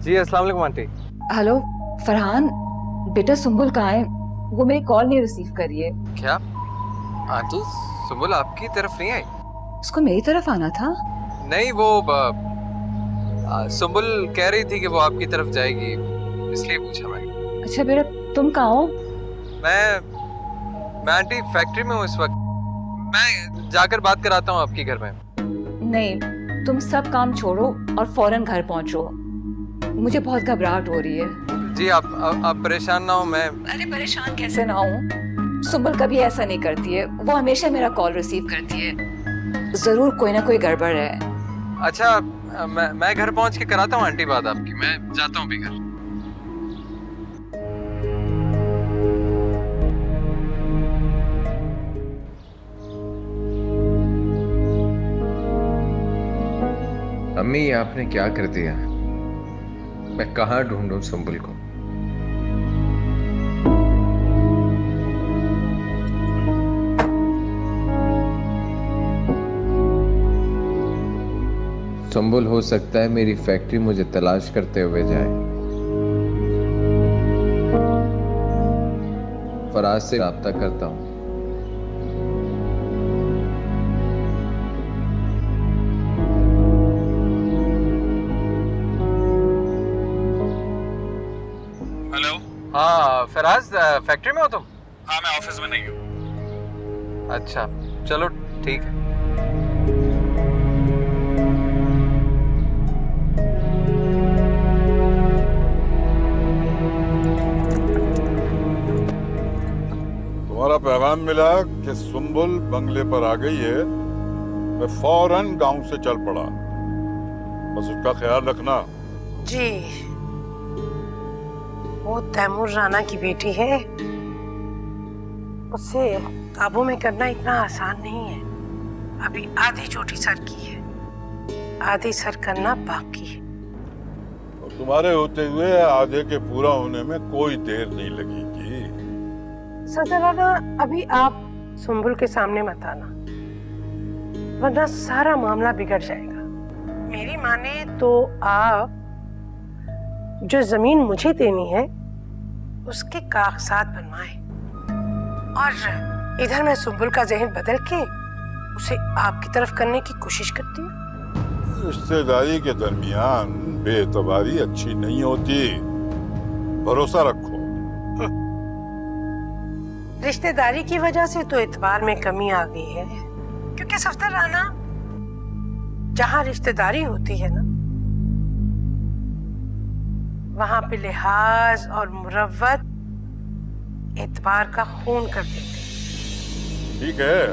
जी अस्सलाम वालेकुम aunty. Hello Farhan, बेटा सुंबुल कहाँ है? वो मेरी कॉल नहीं रिसीव कर रही है। क्या आंटी सुंबुल आपकी तरफ नहीं आई? उसको मेरी तरफ आना था। नहीं वो सुंबुल कह रही थी कि वो आपकी तरफ जाएगी, इसलिए पूछा मैं। अच्छा बेटा, तुम कहाँ हो? मैं आंटी फैक्ट्री में हूँ इस वक्त। मैं जाकर बात कराता हूँ आपकी घर में। नहीं, तुम सब काम छोड़ो और फौरन घर पहुंचो। मुझे बहुत घबराहट हो रही है। जी आप परेशान ना हो। मैं अरे परेशान कैसे ना हूँ, सुंबुल कभी ऐसा नहीं करती है। वो हमेशा मेरा कॉल रिसीव करती है। जरूर कोई ना कोई गड़बड़ है। अच्छा मैं घर पहुंच के कराता हूँ आंटी बात आपकी। मैं जाता हूँ भी घर। अम्मी ये आपने क्या कर दिया? मैं कहाँ ढूंढूं सुंबुल को? सुंबुल हो सकता है मेरी फैक्ट्री मुझे तलाश करते हुए जाए। फराज से राब्ता करता हूं। हेलो। हाँ फराज, फैक्ट्री में हो तुम? हाँ मैं ऑफिस में नहीं हूँ। अच्छा चलो ठीक है। तुम्हारा पैगाम मिला कि सुंबुल बंगले पर आ गई है। मैं फौरन गांव से चल पड़ा। बस उसका ख्याल रखना। जी, वो तैमूर राणा की बेटी है। उसे काबू में करना इतना आसान नहीं है। अभी आधी चोटी सर की है, आधी सर करना बाकी है। और तुम्हारे होते हुए आधे के पूरा होने में कोई देर नहीं लगेगी। सदर राणा, अभी आप सुंबुल के सामने मत आना, वरना सारा मामला बिगड़ जाएगा। मेरी माने तो आप जो जमीन मुझे देनी है उसके कागजात बनवाएं, और इधर मैं सुंबुल का जहन बदल के उसे आपकी तरफ करने की कोशिश करती हूँ। रिश्तेदारी के दरमियान बेएतबारी अच्छी नहीं होती। भरोसा रखो। रिश्तेदारी की वजह से तो एतबार में कमी आ गई है, क्योंकि सफ्दर राणा, जहां रिश्तेदारी होती है ना, वहां पे लिहाज और मुरव्वत एतबार का खून कर देते। ठीक है,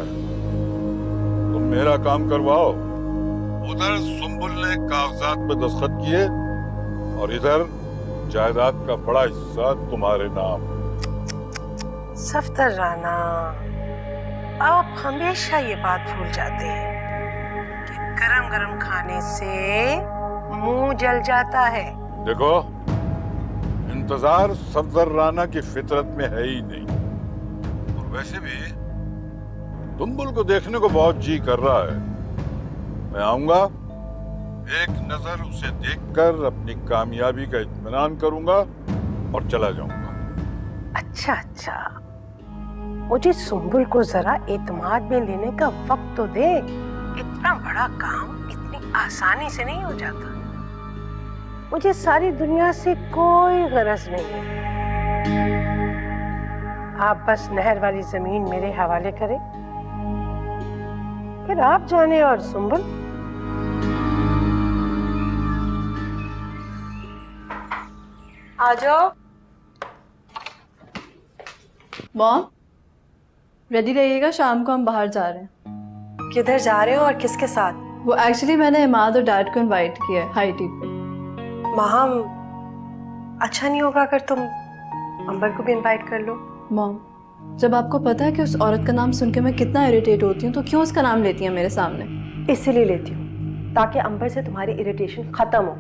तुम मेरा काम करवाओ। उधर सुंबुल ने कागजात पे दस्तखत किए और इधर जायदाद का बड़ा हिस्सा तुम्हारे नाम। सफ्दर राणा, आप हमेशा ये बात भूल जाते हैं कि गरम गरम खाने से मुंह जल जाता है। देखो, इंतजार सफदर राणा की फितरत में है ही नहीं। और वैसे भी सुंबुल को देखने को बहुत जी कर रहा है। मैं आऊंगा, एक नजर उसे देखकर अपनी कामयाबी का इत्मीनान करूंगा और चला जाऊंगा। अच्छा, मुझे सुंबुल को जरा एतमाद में लेने का वक्त तो दे। इतना बड़ा काम इतनी आसानी से नहीं हो जाता। मुझे सारी दुनिया से कोई गरज नहीं है। आप बस नहर वाली जमीन मेरे हवाले करें, फिर आप जाने। और सुंबुल, आ जाओ। मॉम, रेडी रहिएगा, शाम को हम बाहर जा रहे हैं। किधर जा रहे हो और किसके साथ? वो एक्चुअली मैंने इमाद और डैड को इनवाइट किया है हाई टी पे। माहम, अच्छा नहीं होगा अगर तुम अंबर को भी इनवाइट कर लो? मॉम, जब आपको पता है कि उस औरत का नाम सुन के मैं कितना इरिटेट होती हूँ, तो क्यों उसका नाम लेती हैं मेरे सामने? इसीलिए लेती हूँ ताकि अंबर से तुम्हारी इरिटेशन खत्म हो।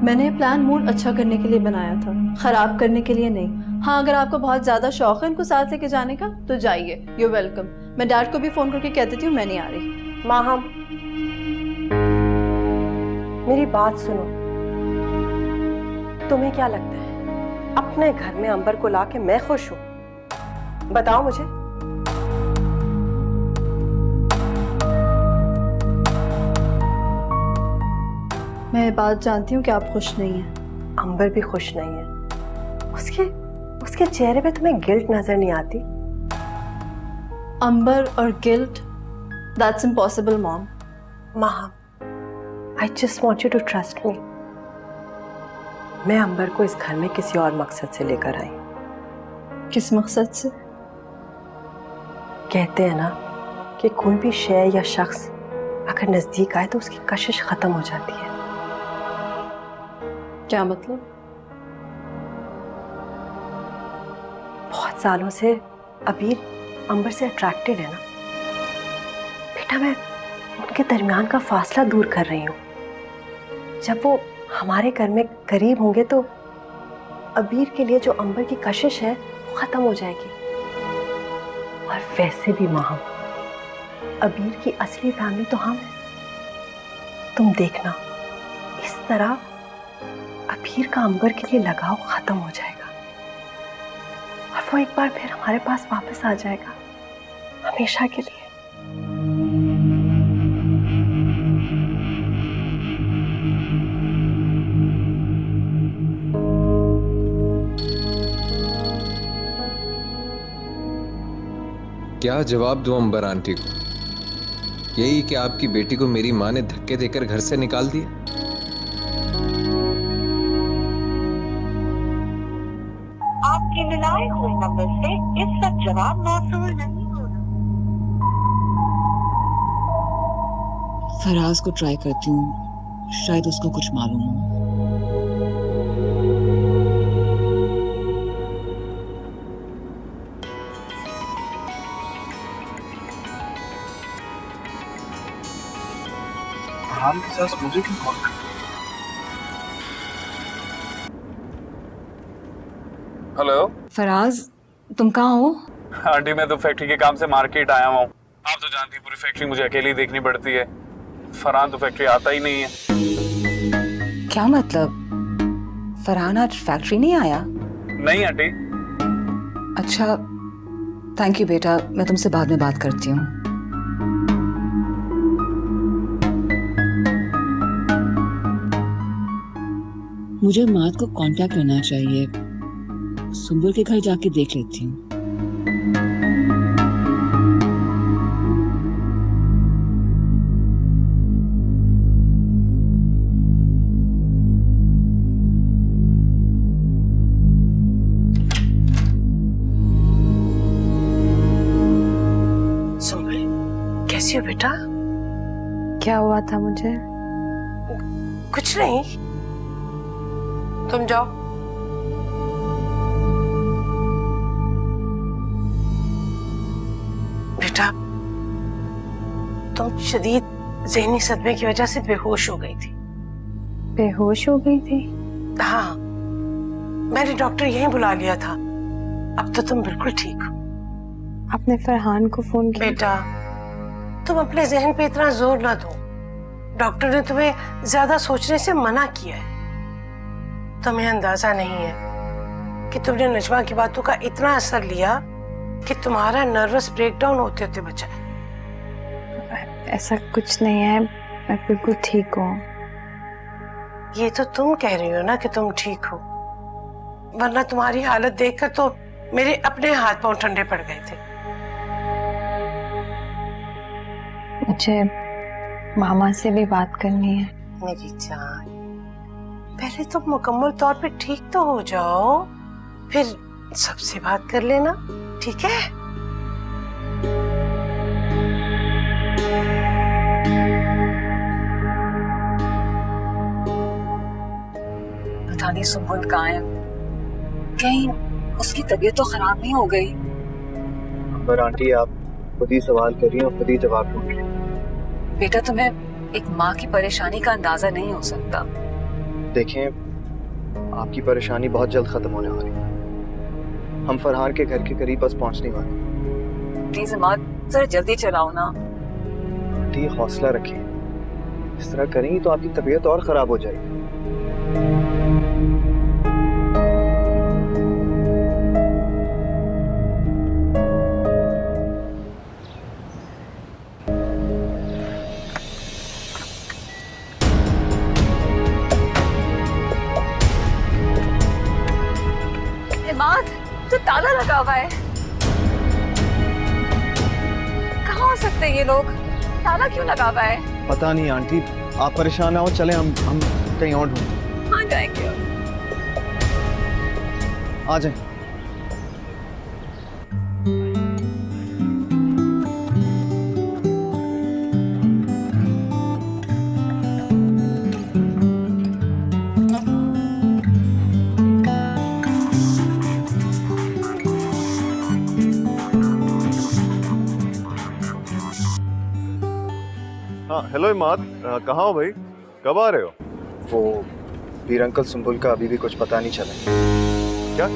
मैंने ये प्लान मूड अच्छा करने के लिए बनाया था, खराब करने के लिए नहीं। हाँ, अगर आपको बहुत ज्यादा शौक है इनको साथ लेके जाने का तो जाइए, यू वेलकम। मैं डैड को भी फोन करके कह देती हूँ मैं नहीं आ रही। माहम, मेरी बात सुनो। तुम्हें क्या लगता है अपने घर में अंबर को लाके मैं खुश हूं? बताओ मुझे। मैं बात जानती हूँ कि आप खुश नहीं हैं। अंबर भी खुश नहीं है। उसके चेहरे पे तुम्हें गिल्ट नजर नहीं आती? अंबर और गिल्ट, दैट्स इम्पॉसिबल मॉम। माँ, I just want you to trust me. मैं अंबर को इस घर में किसी और मकसद से लेकर आई। किस मकसद से? कहते हैं ना कि कोई भी शय या शख्स अगर नजदीक आए तो उसकी कशिश खत्म हो जाती है। क्या मतलब? बहुत सालों से अबीर अंबर से अट्रैक्टेड है ना बेटा। मैं उनके दरमियान का फासला दूर कर रही हूँ। जब वो हमारे घर में करीब होंगे तो अबीर के लिए जो अंबर की कशिश है वो खत्म हो जाएगी। और वैसे भी माँ, अबीर की असली फैमिली तो हम हैं। तुम देखना, इस तरह अबीर का अंबर के लिए लगाव खत्म हो जाएगा और वो एक बार फिर हमारे पास वापस आ जाएगा, हमेशा के लिए। क्या जवाब दूं अंबर आंटी को? यही कि आपकी बेटी को मेरी माँ ने धक्के देकर घर से निकाल दिया? आपके मिलाए हुए नंबर से इस वक्त जवाब मौसूल नहीं हो रहा। फराज को ट्राई करती हूँ, शायद उसको कुछ मालूम हो। मुझे क्यों कॉल कर? हेलो फराज, तुम कहाँ हो? आंटी मैं तो फैक्ट्री के काम से मार्केट आया हूँ। आप तो जानती पूरी फैक्ट्री मुझे अकेली देखनी पड़ती है। फरहान तो फैक्ट्री आता ही नहीं है। क्या मतलब? फरहान आज फैक्ट्री नहीं आया? नहीं आंटी। अच्छा, थैंक यू बेटा, मैं तुमसे बाद में बात करती हूँ। मुझे माद को कांटेक्ट करना चाहिए। सुंबुल के घर जाके देख लेती हूँ। सुंबुल, कैसी हो बेटा? क्या हुआ था मुझे? कुछ नहीं, तुम जाओ। बेटा, तुम शदीद ज़हनी सदमे की वजह से बेहोश हो गई थी। बेहोश हो गई थी? हाँ, मैंने डॉक्टर यहीं बुला लिया था। अब तो तुम बिल्कुल ठीक हो। आपने फरहान को फोन किया? बेटा, तुम अपने जहन पे इतना जोर ना दो। डॉक्टर ने तुम्हें ज्यादा सोचने से मना किया है। तुम्हें अंदाजा नहीं है कि तुमने नजमा की बातों का इतना असर लिया कि तुम्हारा नर्वस ब्रेकडाउन होते होते बचा। ऐसा कुछ नहीं है, मैं बिल्कुल ठीक हूँ। ये तो तुम कह रही हो ना कि तुम ठीक हो, वरना तुम्हारी हालत देखकर तो मेरे अपने हाथ पांव ठंडे पड़ गए थे। मुझे मामा से भी बात करनी है। मेरी जान, पहले तुम मुकम्मल तौर पे ठीक तो हो जाओ, फिर सबसे बात कर लेना, ठीक है? पता नहीं सुंबुल कहाँ है, कहीं उसकी तबीयत तो खराब नहीं हो गई? पर आंटी आप खुद ही सवाल कर रही हैं और खुद ही जवाब ढूंढ रही हैं। बेटा, तुम्हें एक माँ की परेशानी का अंदाजा नहीं हो सकता। देखें, आपकी परेशानी बहुत जल्द खत्म होने वाली है। हम फरहान के घर के करीब बस पहुंचने वाले। प्लीज इमाद, जरा जल्दी चलाओ ना। आंटी हौसला रखिए, इस तरह करेंगी तो आपकी तबीयत और खराब हो जाएगी। मात, तो ताला लगा हुआ है। कहाँ हो सकते हैं ये लोग? ताला क्यों लगा हुआ है? पता नहीं आंटी, आप परेशान ना हो, चले हम कहीं और ढूंढते। कहाँ जाएंगे? आ जाए। हाँ हेलो इमाद, कहाँ हो भाई? कब आ रहे हो? वो वीर अंकल सुंबुल का अभी भी कुछ पता नहीं चला। क्या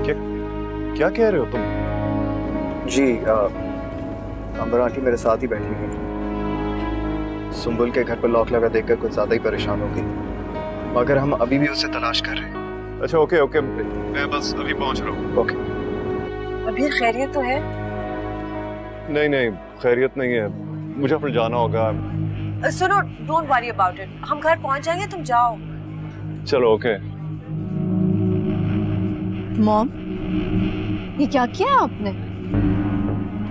क्या क्या कह रहे हो तुम? जी अंबर आंटी मेरे साथ ही बैठी हुई। सुंबुल के घर पर लॉक लगा देखकर कुछ ज्यादा ही परेशान हो गई, मगर हम अभी भी उसे तलाश कर रहे हैं। अच्छा ओके ओके, मैं बस अभी पहुंच रहा हूँ। ओके। अभी खैरियत तो है? नहीं नहीं, खैरियत नहीं है, मुझे अपने जाना होगा। सुनो, डोंट वरी अबाउट इट, हम घर पहुंच जाएंगे, तुम जाओ। चलो ओके। मॉम, ये क्या किया आपने?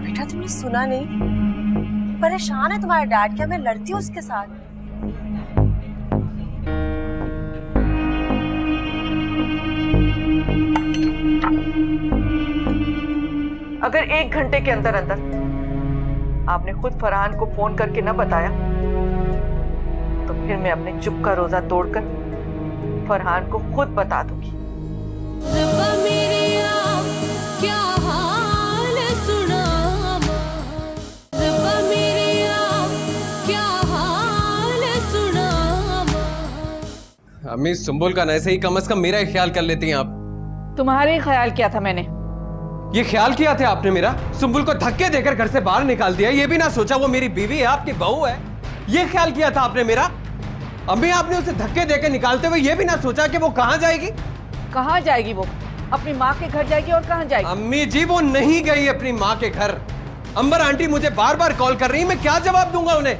बेटा तुमने सुना नहीं? परेशान है तुम्हारा डैड, क्या मैं लड़ती हूँ उसके साथ? अगर 1 घंटे के अंदर अंदर आपने खुद फरहान को फोन करके न बताया तो फिर मैं अपने चुप का रोजा तोड़कर फरहान को खुद बता दूंगी। क्या हाल सुना, क्या हाल सुना। अम्मी, सुंबुल का ऐसे ही कम से कम मेरा ही ख्याल कर लेती हैं आप। तुम्हारे ही ख्याल किया था मैंने। ये ख्याल किया था आपने मेरा? सुंबुल को धक्के देकर घर से बाहर निकाल दिया, ये भी ना सोचा वो मेरी बीवी है, आपकी बहू है। ये ख्याल किया था आपने मेरा? अम्मी, आपने उसे धक्के देकर निकालते हुए ये भी ना सोचा कि वो कहां जाएगी? कहां जाएगी वो? अपनी माँ के घर जाएगी। और कहां जाएगी? अम्मी जी, वो नहीं गई अपनी माँ के घर। अंबर आंटी मुझे बार बार कॉल कर रही है, मैं क्या जवाब दूंगा उन्हें?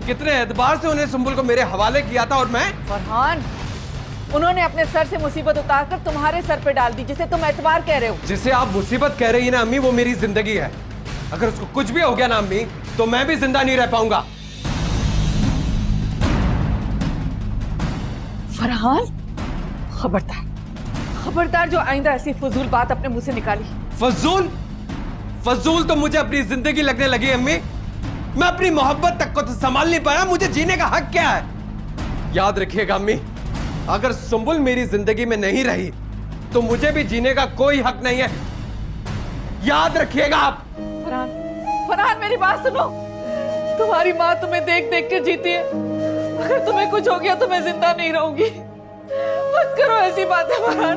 कितने एतबार से उन्हें सुंबुल को मेरे हवाले किया था, और मैं? फरहान, उन्होंने अपने सर से मुसीबत उतारकर तुम्हारे सर पे डाल दी, जिसे तुम एतबार कह रहे हो। जिसे आप मुसीबत कह रही है ना अम्मी, वो मेरी जिंदगी है। अगर उसको कुछ भी हो गया ना अम्मी, तो मैं भी जिंदा नहीं रह पाऊंगा। फरहान, खबरदार खबरदार, जो आइंदा ऐसी फजूल बात अपने मुंह से निकाली। फजूल? फजूल तो मुझे अपनी जिंदगी लगने लगी अम्मी। मैं अपनी मोहब्बत तक को तो संभाल नहीं पाया, मुझे जीने का हक क्या है? याद रखिएगा अम्मी, अगर सुंबुल मेरी जिंदगी में नहीं रही तो मुझे भी जीने का कोई हक नहीं है, याद रखिएगा आप। फरहान, फरहान मेरी बात सुनो। तुम्हारी माँ तुम्हें देख देख के जीती है। अगर तुम्हें कुछ हो गया तो मैं जिंदा नहीं रहूंगी। मत करो ऐसी बातें फरहान,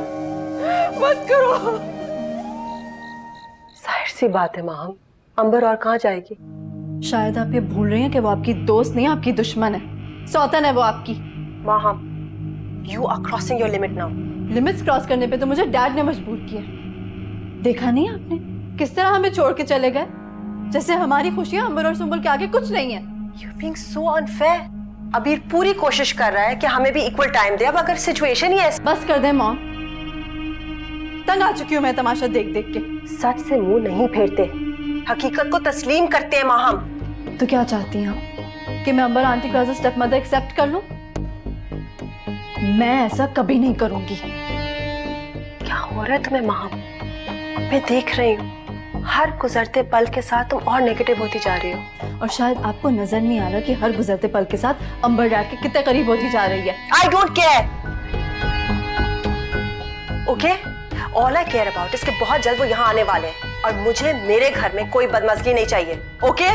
मत करो। जाहिर सी बात है माँ, अंबर और कहाँ जाएगी? शायद आप ये भूल रही हैं कि वो आपकी दोस्त नहीं, आपकी दुश्मन है, सौतन है वो आपकी। माँ, you are crossing your limit now. Limits cross करने पे तो मुझे डैड ने मजबूर किया। देखा नहीं आपने किस तरह हमें छोड़ के चले गए, जैसे हमारी खुशियां अंबर और सुंबुल के आगे कुछ नहीं है। You being so unfair. अबीर पूरी कोशिश कर रहा है कि हमें भी इक्वल टाइम दे। अब अगर सिचुएशन ही ऐसी। बस कर दे मॉम, तंग आ चुकी हूँ मैं तमाशा देख देख के। सच से मुंह नहीं फेरते, हकीकत को तस्लीम करते हैं माँ हम। तो क्या चाहती हैं आप कि मैं अंबर आंटी को as a stepmother accept कर लूं? मैं ऐसा कभी नहीं करूंगी। क्या हो रहा है तुम्हें माँ? मैं देख रही हूँ हर गुजरते पल के साथ तुम और नेगेटिव होती जा रही हो। और शायद आपको नजर नहीं आ रहा कि हर गुजरते पल के साथ अंबर डैड के कितने करीब होती जा रही है। I don't care, okay? All I care about is कि बहुत जल्द वो यहाँ आने वाले हैं और मुझे मेरे घर में कोई बदमज़गी नहीं चाहिए, ओके?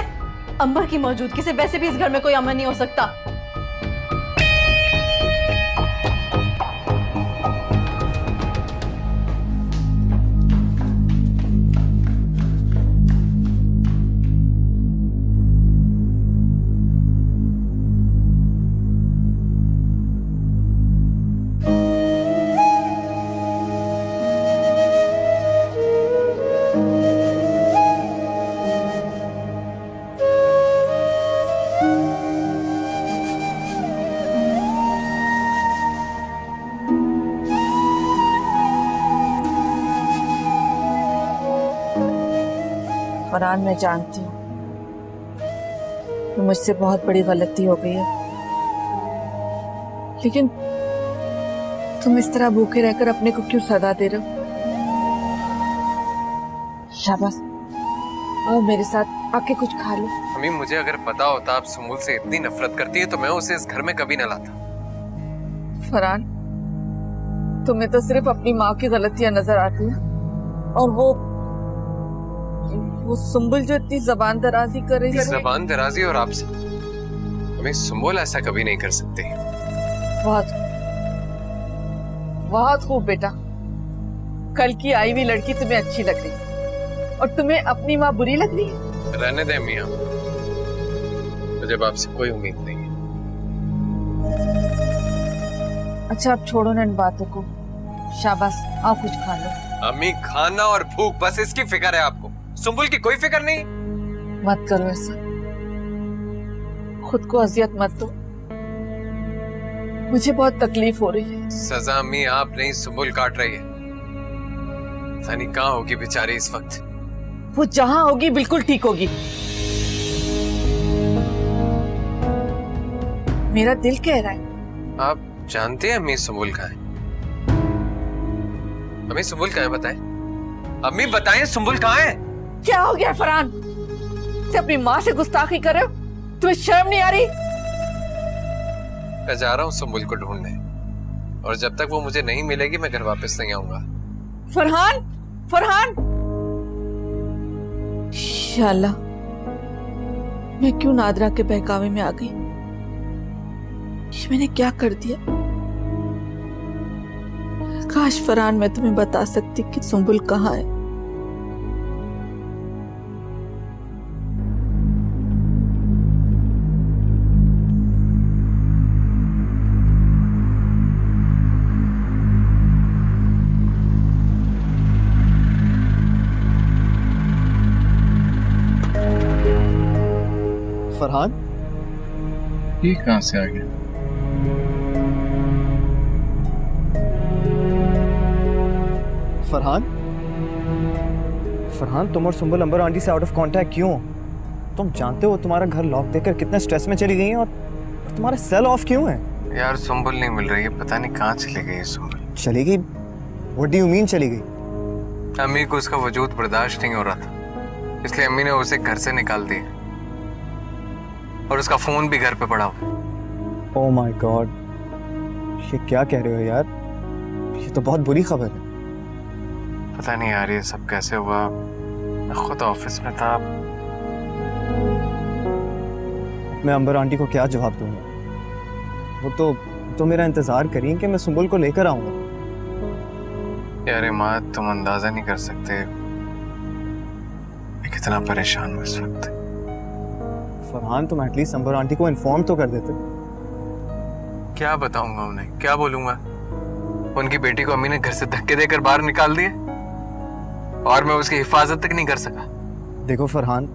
अंबर की मौजूदगी से वैसे भी इस घर में कोई अमन नहीं हो सकता। फरहान, मैं जानती हूँ कि मुझसे बहुत बड़ी गलती हो गई है, लेकिन तुम इस तरह भूखे रहकर अपने को क्यों सजा दे रहे हो? शाबाश, आओ मेरे साथ आके कुछ खा लो। अम्मी, मुझे अगर पता होता आप सुम्बुल से इतनी नफरत करती है तो मैं उसे इस घर में कभी न लाता। फरहान, तुम्हें तो सिर्फ अपनी माँ की गलतियां नजर आती हैं, और वो सुम्बुल जो इतनी जबान दराजी कर रही है। जबान दराजी और आपसे? हमें सुम्बुल ऐसा कभी नहीं कर सकते। बहुत बहुत खूब बेटा, कल की आई हुई लड़की तुम्हें अच्छी लग रही है और तुम्हें अपनी माँ बुरी लग रही है। रहने दे मियां, मुझे अब आपसे कोई उम्मीद नहीं है। अच्छा, अब छोड़ो ना इन बातों को। शाबाश, आओ कुछ खा लो। अम्मी, खाना और भूख बस इसकी फिक्र है आपको, सुम्बुल की कोई फिक्र नहीं। मत करो ऐसा, खुद को अजियत मत दो, मुझे बहुत तकलीफ हो रही है। सजा अम्मी आप नहीं, सुम्बुल काट रही है। पता नहीं कहाँ होगी बेचारी इस वक्त। वो जहां होगी बिल्कुल ठीक होगी। मेरा दिल कह रहा है। आप जानते हैं अम्मी सुम्बुल कहाँ है? अम्मी सुम्बुल कहाँ है बताएं? अम्मी बताएं सुम्बुल कहाँ है? क्या हो गया फरहान? से अपनी माँ से गुस्ताखी कर रहे हो? तुम्हें शर्म नहीं आ रही? मैं जा रहा हूँ सुम्बुल को ढूंढने, और जब तक वो मुझे नहीं मिलेगी मैं घर वापस नहीं आऊंगा। फरहान, फरहान, शाला, मैं क्यों नादरा के बहकावे में आ गई? मैंने क्या कर दिया? काश फरहान मैं तुम्हें बता सकती कि सुम्बुल कहाँ है। फरहान, ये कहाँ से आ गया? फरहान, फरहान, तुम और सुम्बुल अंबर आंटी से आउट ऑफ कांटेक्ट क्यों? तुम जानते हो तुम्हारा घर लॉक देकर कितने स्ट्रेस में चली गई हैं, और तुम्हारा सेल ऑफ क्यों है? यार सुम्बुल नहीं मिल रही है, पता नहीं कहाँ चली गई है सुम्बुल। चली गई? व्हाट डू यू मीन चली गई? अम्मी को उसका वजूद बर्दाश्त नहीं हो रहा था, इसलिए अम्मी ने उसे घर से निकाल दिया, और उसका फोन भी घर पे पड़ा हुआ। ओह माय गॉड, ये क्या कह रहे हो यार? ये तो बहुत बुरी खबर है। पता नहीं यार ये सब कैसे हुआ, मैं खुद ऑफिस में था। मैं अंबर आंटी को क्या जवाब दूंगा? वो तो मेरा इंतजार करिए कि मैं सुम्बुल को लेकर आऊंगा। यार माँ, तुम अंदाजा नहीं कर सकते मैं कितना परेशान हूँ इस वक्त। फरहान, तुम एटलीस्ट अंबर आंटी को इन्फॉर्म तो कर देते। क्या बताऊंगा उन्हें, क्या बोलूंगा? उनकी बेटी को अम्मी ने घर से धक्के देकर बाहर निकाल दिए, और मैं उसकी हिफाजत तक नहीं कर सका। देखो फरहान,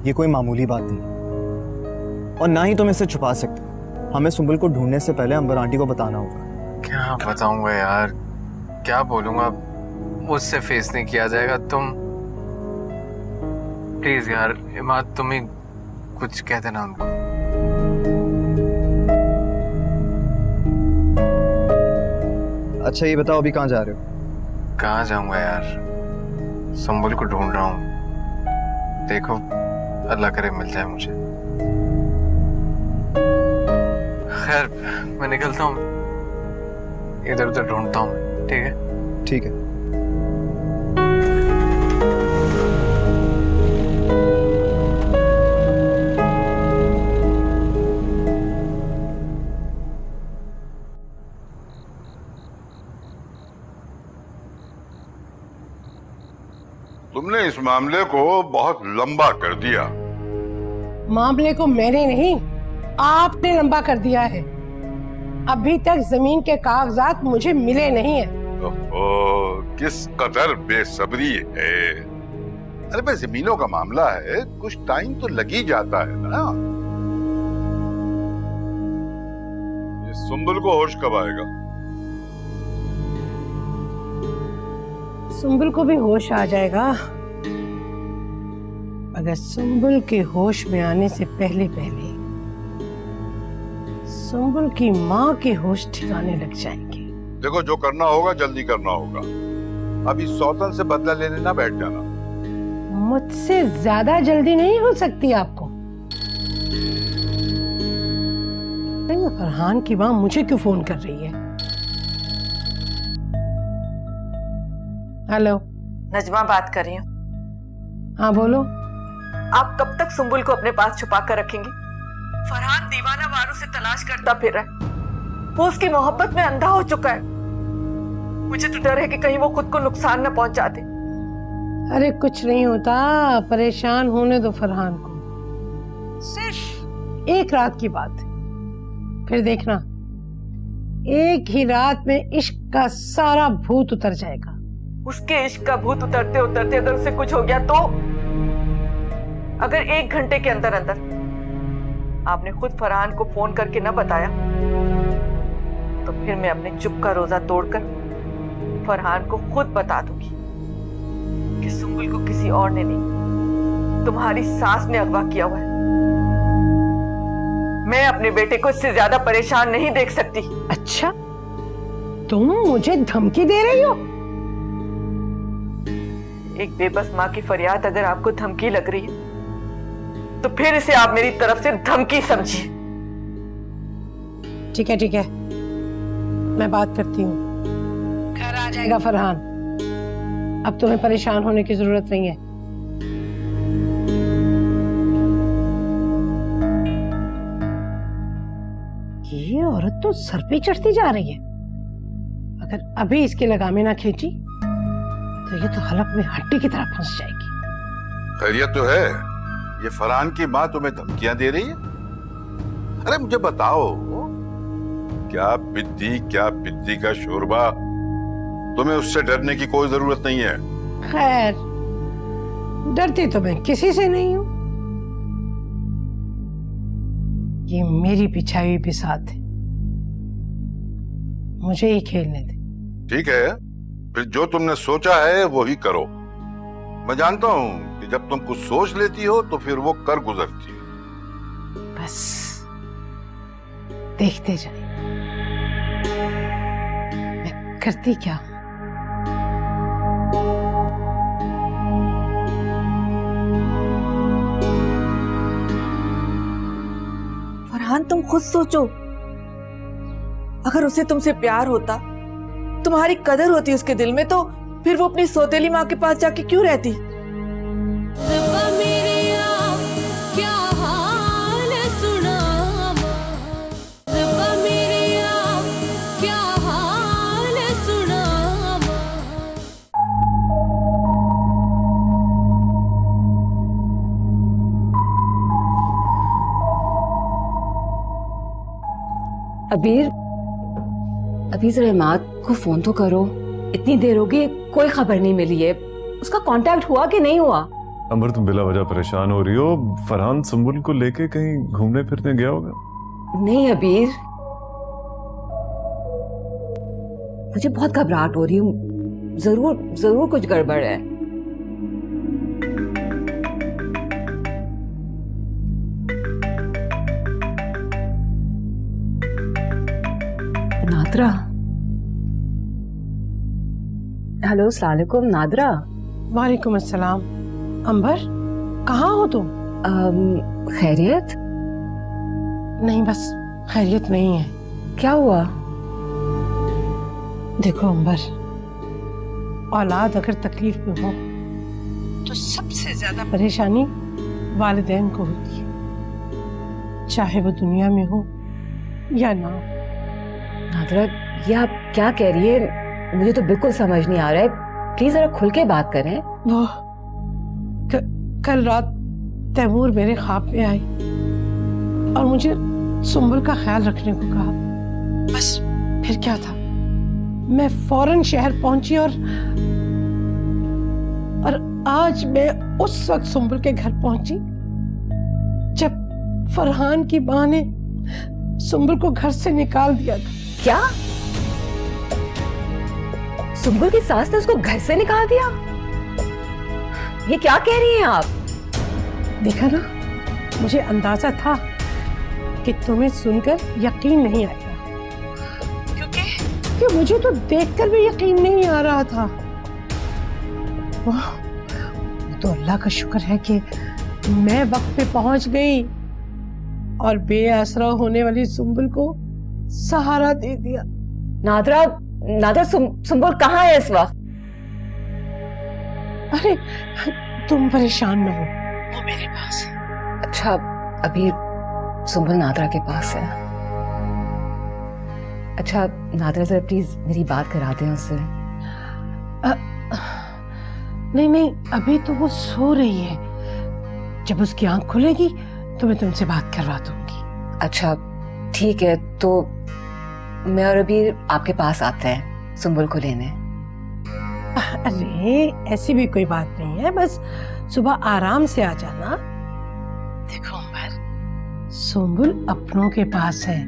ये कोई मामूली बात नहीं, और ना ही तुम इसे छुपा सकते। हमें सुम्बुल को ढूंढने से पहले अंबर आंटी को बताना होगा। क्या बताऊंगा यार, क्या बोलूंगा? मुझसे फेस नहीं किया जाएगा। तुम प्लीज यार इमाद, तुम ही कुछ कह देना उनको। अच्छा ये बताओ, अभी कहाँ जा रहे हो? कहाँ जाऊंगा यार, सुम्बुल को ढूंढ रहा हूँ। देखो अल्लाह करे मिल जाए मुझे। खैर मैं निकलता हूँ, इधर उधर ढूंढता हूँ। ठीक है? ठीक है। तुमने इस मामले को बहुत लंबा कर दिया। मामले को मैंने नहीं, आपने लंबा कर दिया है। अभी तक जमीन के कागजात मुझे मिले नहीं है। ओह, किस कदर बेसब्री है। अरे भाई, जमीनों का मामला है, कुछ टाइम तो लग ही जाता है ना। ये सुम्बुल को होश कब आएगा? सुम्बुल को भी होश आ जाएगा। मगर सुंबुल के होश में आने से पहले पहले सुंबुल की माँ के होश ठिकाने लग जाएंगे। देखो, जो करना होगा जल्दी करना होगा। अभी सौतन से बदला लेने ना बैठ जाना। मुझसे ज्यादा जल्दी नहीं हो सकती आपको। नहीं, फरहान की माँ मुझे क्यों फोन कर रही है? हेलो, नजमा बात कर रही हूँ। हाँ बोलो। आप कब तक सुंबुल को अपने पास छुपा कर रखेंगी? फरहान दीवाना वारों से तलाश करता फिर रहा है। वो उसकी मोहब्बत में अंधा हो चुका है। मुझे तो डर है कि कहीं वो खुद को नुकसान न पहुंचा दे। अरे कुछ नहीं होता, परेशान होने दो फरहान को। सिर्फ एक रात की बात है, फिर देखना एक ही रात में इश्क का सारा भूत उतर जाएगा। उसके इश्क का भूत उतरते उतरते अगर उसे कुछ हो गया तो? अगर 1 घंटे के अंदर अंदर आपने खुद फरहान को फोन करके न बताया तो फिर मैं अपने चुप का रोजा तोड़कर फरहान को खुद बता दूंगी कि सुंबुल को किसी और ने नहीं, तुम्हारी सास ने अगवा किया हुआ है। मैं अपने बेटे को इससे ज्यादा परेशान नहीं देख सकती। अच्छा, तुम मुझे धमकी दे रही हो? एक बेबस माँ की फरियाद अगर आपको धमकी लग रही है तो फिर इसे आप मेरी तरफ से धमकी समझिए। ठीक है ठीक है, मैं बात करती हूँ। घर आ जाएगा फरहान, अब तुम्हें परेशान होने की जरूरत नहीं है। ये औरत तो सर पे चढ़ती जा रही है। अगर अभी इसके लगामे ना खींची तो ये तो हलक में हड्डी की तरह फंस जाएगी। खैरियत तो है? ये फरहान की माँ तुम्हें धमकियां दे रही है? अरे मुझे बताओ, क्या बिद्दी का शोरबा? तुम्हें उससे डरने की कोई जरूरत नहीं है। खैर, डरती तो मैं किसी से नहीं हूं। ये मेरी बिछाई हुई बिसात है, मुझे ही खेलने दे। ठीक है, फिर जो तुमने सोचा है वो ही करो। मैं जानता हूं कि जब तुम कुछ सोच लेती हो तो फिर वो कर गुजरती हो। बस देखते जाइए मैं करती क्या। फरहान, तुम खुद सोचो, अगर उसे तुमसे प्यार होता, तुम्हारी कदर होती उसके दिल में, तो फिर वो अपनी सौतेली माँ के पास जाके क्यों रहती? रब्बा मेरिया क्या हाल सुना, रब्बा मेरिया क्या हाल सुना। अबीर, अभी जरा इमाद को फोन तो करो। इतनी देर होगी, कोई खबर नहीं मिली है। उसका कांटेक्ट हुआ कि नहीं हुआ? अमर, तुम बिला वजह परेशान हो रही हो। फरहान सुंबुल को लेके कहीं घूमने फिरने गया होगा? नहीं अबीर, मुझे बहुत घबराहट हो रही हूँ। जरूर कुछ गड़बड़ है। नादरा, हेलो, अस्सलाम वालेकुम नादरा। वालेकुम अस्सलाम। अंबर, कहाँ हो तुम? खैरियत? नहीं, बस खैरियत नहीं है। क्या हुआ? देखो अंबर, औलाद अगर तकलीफ में हो तो सबसे ज्यादा परेशानी वालिदैन को होती है, चाहे वो दुनिया में हो या ना। नादरा, ये आप क्या कह रही है? मुझे तो बिल्कुल समझ नहीं आ रहा है। प्लीज जरा खुल के बात करें। वो कल रात तैमूर मेरे ख्वाब में आई और मुझे सुंबुल का ख्याल रखने को कहा। बस फिर क्या था, मैं फौरन शहर पहुंची और आज मैं उस वक्त सुंबुल के घर पहुंची जब फरहान की मां ने सुंबुल को घर से निकाल दिया था। क्या? सुंबुल की सास ने उसको घर से निकाल दिया? ये क्या कह रही हैं आप? देखा ना, मुझे अंदाजा था कि तुम्हें सुनकर यकीन नहीं आएगा, क्योंकि मुझे तो देखकर भी यकीन नहीं आ रहा था। वाह, तो अल्लाह का शुक्र है कि मैं वक्त पे पहुंच गई और बेआसरा होने वाली सुंबुल को सहारा दे दिया। नादरा सुंबुल कहाँ है इस वक्त? अरे तुम परेशान न हो, वो मेरे पास है। अच्छा, अभी सुंबुल नादरा के पास है। अच्छा नादरा, जरा प्लीज मेरी बात करा दें उससे। नहीं, अभी तो वो सो रही है। जब उसकी आंख खुलेगी तो मैं तुमसे बात करवा दूंगी। अच्छा ठीक है, तो मैं और अभी आपके पास आते हैं सुंबुल को लेने। अरे ऐसी भी कोई बात नहीं है, बस सुबह आराम से आ जाना। देखो उमर, सुंबुल अपनों के पास है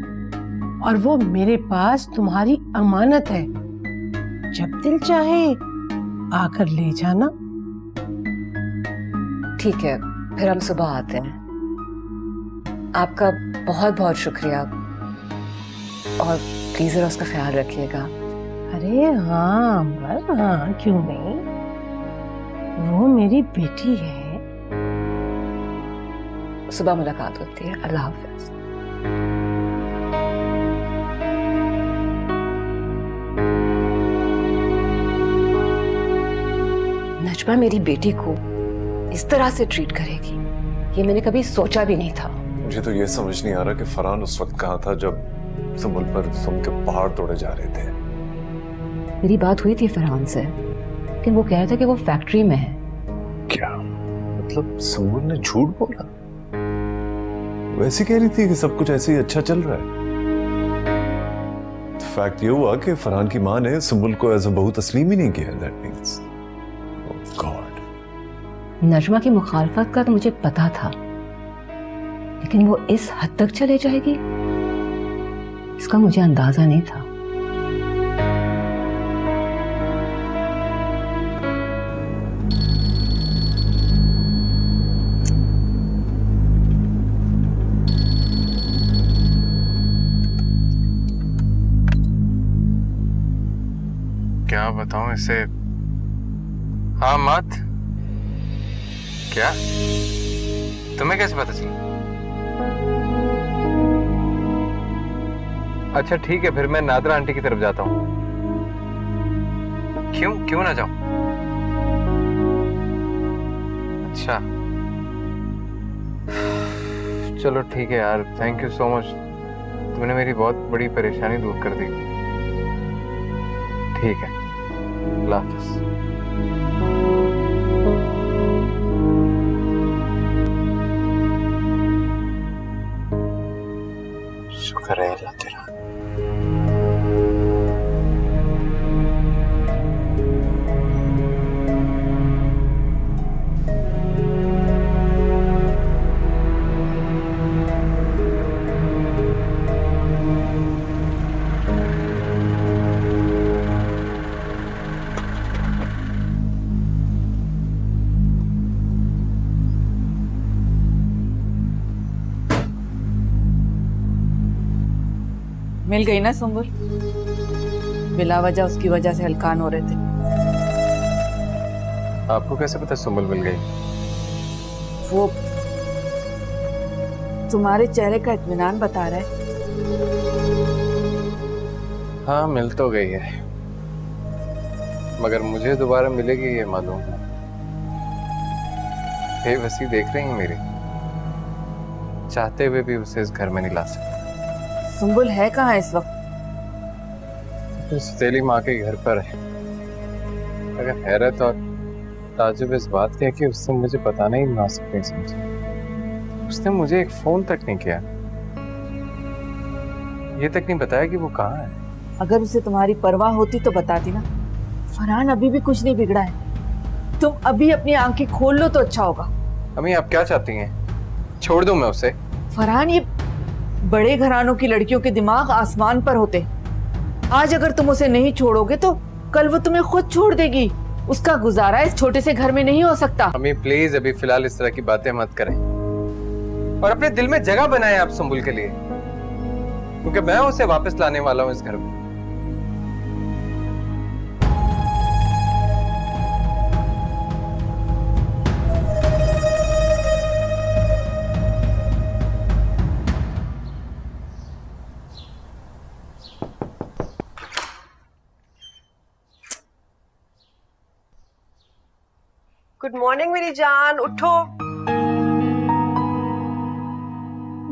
और वो मेरे पास तुम्हारी अमानत है। जब दिल चाहे आकर ले जाना। ठीक है, फिर हम सुबह आते हैं। आपका बहुत बहुत शुक्रिया, और प्लीज जरा उसका ख्याल रखिएगा। अरे हाँ अमर, हाँ क्यों नहीं, वो मेरी बेटी है। सुबह मुलाकात होती है। अल्लाह हाफिज। नजमा मेरी बेटी को इस तरह से ट्रीट करेगी, ये मैंने कभी सोचा भी नहीं था। मुझे तो ये समझ नहीं आ रहा कि फरहान उस वक्त कहाँ था जब सुंबुल पर सुन के पहाड़ तोड़े जा रहे थे। मेरी बात हुई थी फरहान से, लेकिन वो कह रहा था कि वो फैक्ट्री में है। क्या मतलब, सुंबुल ने झूठ बोला? वैसे कह रही थी कि सब कुछ ऐसे ही अच्छा चल रहा है। फैक्ट ये हुआ कि फरहान की माँ ने सुंबुल को एज अ बहू तस्लीम ही नहीं किया। That means God. नजमा की मुखालफत का तो मुझे पता था, लेकिन वो इस हद तक चले जाएगी इसका मुझे अंदाजा नहीं था। क्या बताऊं इसे? हाँ मात, क्या तुम्हें कैसे पता चला? अच्छा ठीक है, फिर मैं नादरा आंटी की तरफ जाता हूँ। क्यों ना जाऊं? अच्छा चलो ठीक है यार, थैंक यू सो मच, तुमने मेरी बहुत बड़ी परेशानी दूर कर दी। ठीक है, अल्लाह हाफिज़। शुक्र है अल्लाह तेरा। मिल गई ना सुंबुल? बिला वजह उसकी वजह से हलकान हो रहे थे। आपको कैसे पता सुंबुल मिल गई? वो तुम्हारे चेहरे का इत्मीनान बता रहा है। हाँ मिल तो गई है, मगर मुझे दोबारा मिलेगी ये मालूम है। बेबसी देख रही है मेरी, चाहते हुए भी उसे इस घर में नहीं ला सकते। सुंबुल है कहाँ इस वक्त? सौतेली माँ के घर पर है। अगर हैरत और ताजुब इस बात की है कि उसने मुझे बताना ही मुनासिब नहीं समझा। उसने मुझे एक फोन तक नहीं किया, ये तक नहीं बताया कि वो कहाँ है। अगर उसे तुम्हारी परवाह होती तो बताती ना। फरहान अभी भी कुछ नहीं बिगड़ा है, तुम अभी अपनी आंखें खोल लो तो अच्छा होगा। अम्मी आप क्या चाहती हैं? छोड़ दूं मैं उसे? फरहान, ये बड़े घरानों की लड़कियों के दिमाग आसमान पर होते। आज अगर तुम उसे नहीं छोड़ोगे तो कल वो तुम्हें खुद छोड़ देगी। उसका गुजारा इस छोटे से घर में नहीं हो सकता। अम्मी प्लीज अभी फिलहाल इस तरह की बातें मत करें और अपने दिल में जगह बनाएं आप सुंबुल के लिए, क्योंकि मैं उसे वापस लाने वाला हूं इस घर में। गुड मॉर्निंग मेरी जान, उठो।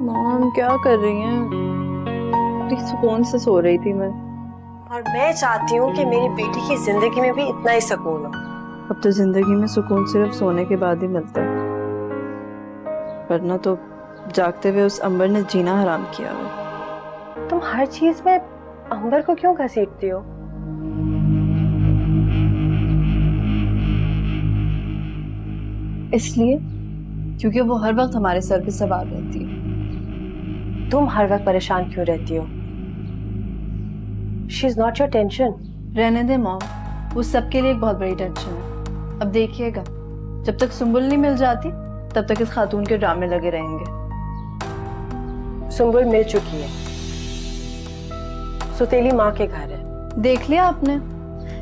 मॉम क्या कर रही हैं? बड़ी सुकून से सो रही थी मैं। और मैं चाहती हूँ कि मेरी बेटी की जिंदगी में भी इतना ही सुकून हो। अब तो जिंदगी में सुकून सिर्फ सोने के बाद ही मिलता है, वरना तो जागते हुए उस अंबर ने जीना हराम किया है। तुम हर चीज में अंबर को क्यों घसीटती हो? इसलिए क्योंकि वो हर वक्त हमारे सर पे सवार रहती है। तुम हर वक्त परेशान क्यों रहती हो? She is not your tension. रहने दे मॉम, वो सबके लिए एक बहुत बड़ी टेंशन है। अब देखिएगा, जब तक सुंबुल नहीं मिल जाती तब तक इस खातून के ड्रामे लगे रहेंगे। सुंबुल मिल चुकी है, सुतेली माँ के घर है। देख लिया आपने,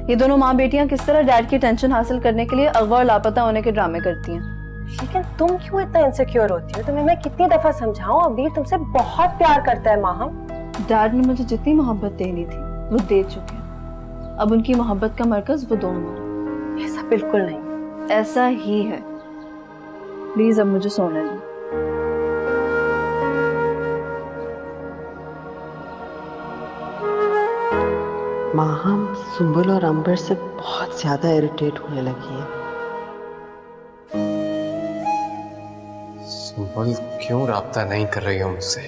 ये दोनों माँ बेटियां किस तरह डैड की टेंशन हासिल करने के लिए अगवा और लापता होने के ड्रामे करती हैं। लेकिन तुम क्यों इतना इनसिक्योर होती हो? तुम्हें मैं कितनी दफा समझाऊं, अबीर तुमसे बहुत प्यार करता है माँ। डैड ने मुझे जितनी मोहब्बत देनी थी वो दे चुके हैं। अब उनकी मोहब्बत का मरकज वो दोनों हैं। ऐसा बिल्कुल नहीं। ऐसा ही है। प्लीज अब मुझे सोने दो। माँ, हम सुंबुल और अंबर से बहुत ज्यादा इरिटेट होने लगी है। सुंबुल क्यों राब्ता नहीं कर रही हो मुझसे?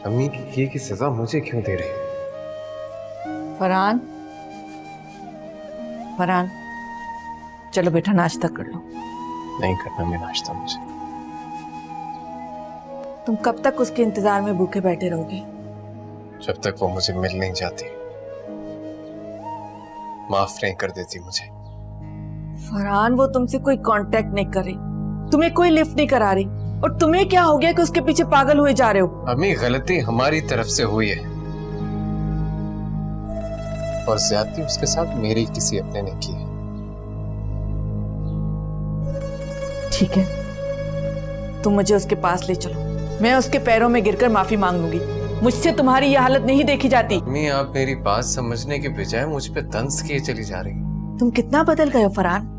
अम्मी की किए की सजा मुझे क्यों दे रही है? फरहान, फरहान, चलो बेटा नाश्ता कर लो। नहीं करना मैं नाश्ता मुझे। तुम कब तक उसके इंतजार में भूखे बैठे रहोगे? जब तक वो मुझे मिल नहीं जाती, माफ नहीं कर देती मुझे। फरहान, वो तुमसे कोई कांटेक्ट नहीं कर रही, तुम्हें कोई लिफ्ट नहीं करा रही, और तुम्हें क्या हो गया कि उसके पीछे पागल हुए जा रहे हो? अम्मी गलती हमारी तरफ से हुई है और ज्यादती उसके साथ मेरी किसी अपने ने की है। ठीक है, तुम मुझे उसके पास ले चलो, मैं उसके पैरों में गिरकर माफी मांग लूंगी। मुझसे तुम्हारी यह हालत नहीं देखी जाती। अम्मी आप मेरी बात समझने के बजाय मुझ पे तंज किए चली जा रही। तुम कितना बदल गए हो फरहान।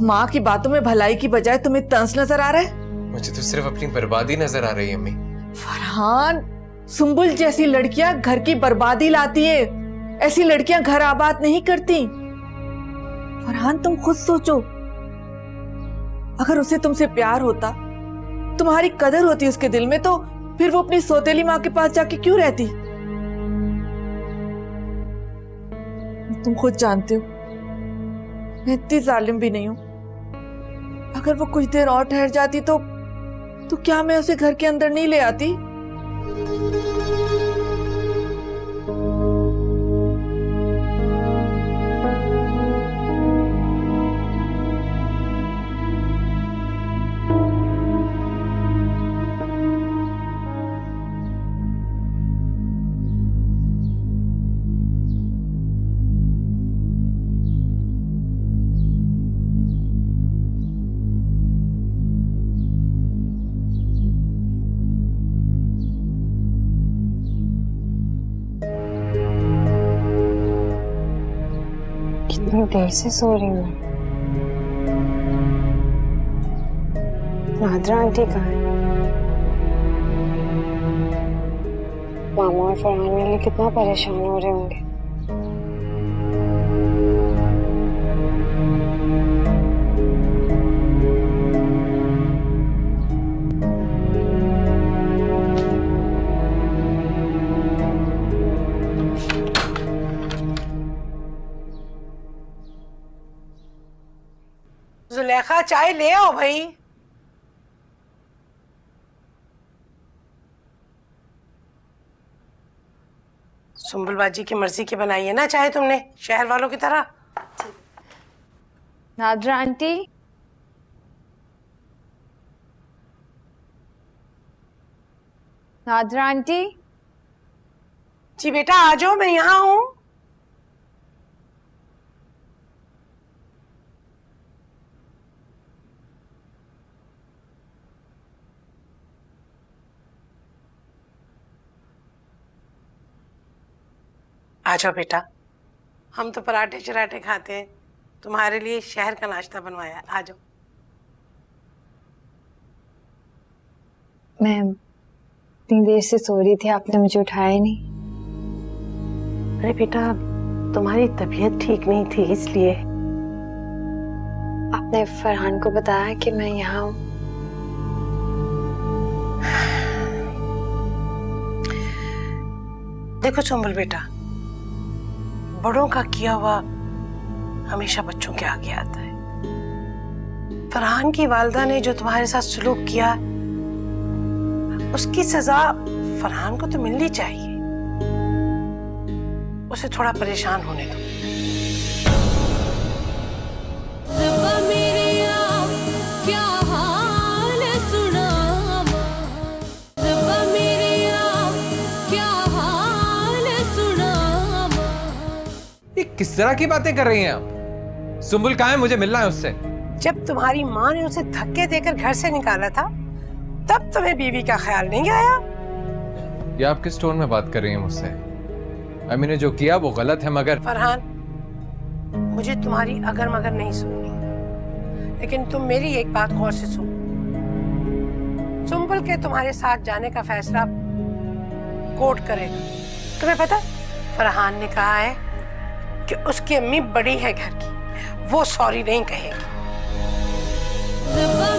माँ की बातों में भलाई की बजाय तुम्हें तंज नजर आ रहा है। मुझे तो सिर्फ अपनी बर्बादी नजर आ रही है अम्मी। फरहान, सुंबुल जैसी लड़कियां घर की बर्बादी लाती है, ऐसी लड़कियां घर आबाद नहीं करती। फरहान तुम खुद सोचो, अगर उसे तुमसे प्यार होता, तुम्हारी कदर होती उसके दिल में, तो फिर वो अपनी सौतेली माँ के पास जाके क्यों रहती? तुम खुद जानते हो मैं इतनी जालिम भी नहीं हूं। अगर वो कुछ देर और ठहर जाती तो क्या मैं उसे घर के अंदर नहीं ले आती? कितनी देर से सो रही हूँ। नादरा आंटी कहाँ है? मामा और फरहान मेरे लिए कितना परेशान हो रहे होंगे। जुलेखा, चाय ले आओ भाई। सुंबुल बाजी की मर्जी की बनाई है ना, चाहे तुमने शहर वालों की तरह। Nadra aunty, Nadra aunty. जी बेटा आ जाओ, मैं यहाँ हूँ। आ जाओ बेटा, हम तो पराठे चराठे खाते हैं, तुम्हारे लिए शहर का नाश्ता बनवाया। आ जाओ। मैं इतनी देर से सो रही थी, आपने मुझे उठाया नहीं। अरे बेटा, तुम्हारी तबीयत ठीक नहीं थी इसलिए। आपने फरहान को बताया कि मैं यहाँ हूँ? देखो सुंबुल बेटा, बड़ों का किया हुआ हमेशा बच्चों के आगे आता है। फरहान की वालिदा ने जो तुम्हारे साथ सलूक किया, उसकी सजा फरहान को तो मिलनी चाहिए। उसे थोड़ा परेशान होने दो। रब्बा मेरिया क्या हाल सुनावा, रब्बा मेरिया क्या हाल सुनावा। ये किस तरह की बातें कर रही हैं आप? सुंबुल कहाँ है? मुझे मिलना है उससे। जब तुम्हारी माँ ने उसे धक्के देकर घर से निकाला था, तब तुम्हें बीवी का ख्याल नहीं आया? ये आप किस टोन में बात कर रही हैं मुझसे? अम्मी ने जो किया वो गलत है, मगर फरहान, मुझे तुम्हारी अगर मगर नहीं सुननी, लेकिन तुम मेरी एक बात गौर से सुनो। सुंबुल के तुम्हारे साथ जाने का फैसला कोर्ट करेगा। तुम्हें पता, फरहान ने कहा है कि उसकी अम्मी बड़ी है घर की, वो सॉरी नहीं कहेगी। रब्बा